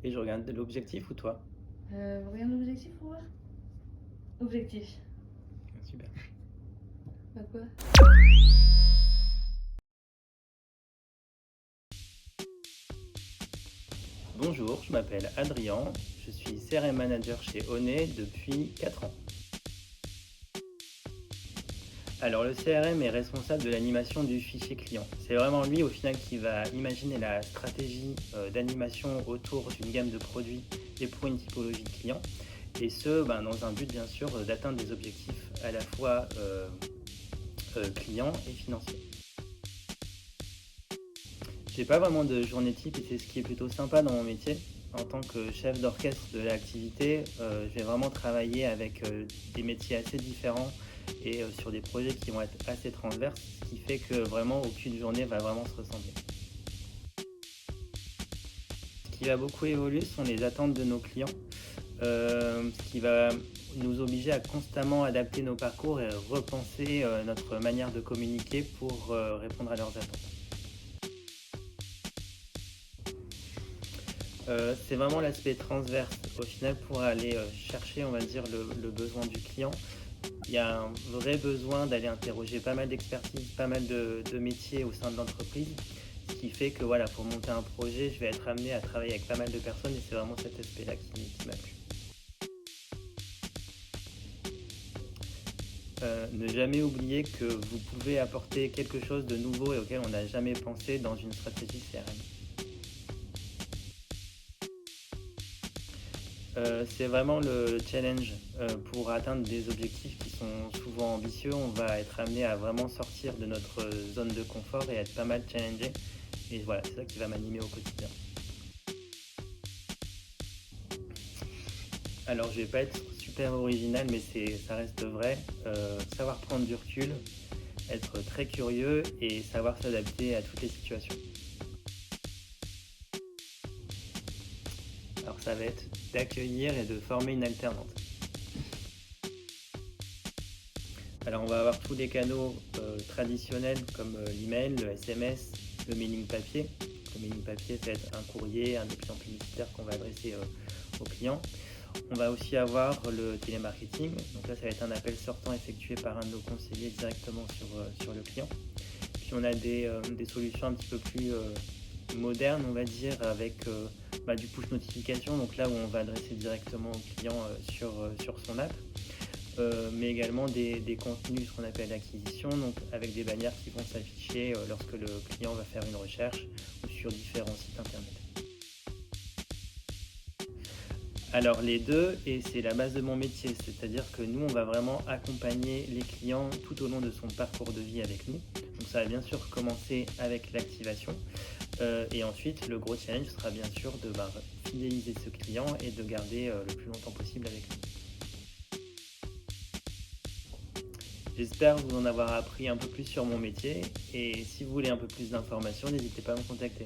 Et je regarde l'objectif ou toi? Regarde l'objectif pour voir. Objectif. Super. Bah quoi? Bonjour, je m'appelle Adrien, je suis CRM Manager chez Onet depuis 4 ans. Alors le CRM est responsable de l'animation du fichier client. C'est vraiment lui au final qui va imaginer la stratégie d'animation autour d'une gamme de produits et pour une typologie de clients. Et ce, dans un but bien sûr d'atteindre des objectifs à la fois clients et financiers. J'ai pas vraiment de journée type et c'est ce qui est plutôt sympa dans mon métier. En tant que chef d'orchestre de l'activité, je vais vraiment travailler avec des métiers assez différents et sur des projets qui vont être assez transverses, ce qui fait que vraiment aucune journée va vraiment se ressembler. Ce qui va beaucoup évoluer sont les attentes de nos clients, ce qui va nous obliger à constamment adapter nos parcours et repenser notre manière de communiquer pour répondre à leurs attentes. C'est vraiment l'aspect transverse au final pour aller chercher, on va dire, le besoin du client. Il y a un vrai besoin d'aller interroger pas mal d'expertises, pas mal de métiers au sein de l'entreprise, ce qui fait que voilà, pour monter un projet, je vais être amené à travailler avec pas mal de personnes et c'est vraiment cet aspect-là qui m'a plu. Ne jamais oublier que vous pouvez apporter quelque chose de nouveau et auquel on n'a jamais pensé dans une stratégie CRM. C'est vraiment le challenge pour atteindre des objectifs qui sont souvent ambitieux. On va être amené à vraiment sortir de notre zone de confort et être pas mal challengé. Et voilà, c'est ça qui va m'animer au quotidien. Alors, je vais pas être super original, mais ça reste vrai. Savoir prendre du recul, être très curieux et savoir s'adapter à toutes les situations. Alors, ça va être d'accueillir et de former une alternante. Alors, on va avoir tous les canaux traditionnels comme l'email, le SMS, le mailing papier. Le mailing papier, ça va être un courrier, un dépliant publicitaire qu'on va adresser aux clients. On va aussi avoir le télémarketing. Donc là, ça va être un appel sortant effectué par un de nos conseillers directement sur le client. Puis on a des solutions un petit peu plus modernes, on va dire, avec du push notification. Donc là où on va adresser directement au client sur son app. Mais également des contenus, ce qu'on appelle l'acquisition, donc avec des bannières qui vont s'afficher lorsque le client va faire une recherche ou sur différents sites internet. Alors les deux, et c'est la base de mon métier, c'est-à-dire que nous, on va vraiment accompagner les clients tout au long de son parcours de vie avec nous. Donc ça va bien sûr commencer avec l'activation, et ensuite le gros challenge sera bien sûr de fidéliser ce client et de garder le plus longtemps possible avec nous. J'espère vous en avoir appris un peu plus sur mon métier et si vous voulez un peu plus d'informations, n'hésitez pas à me contacter.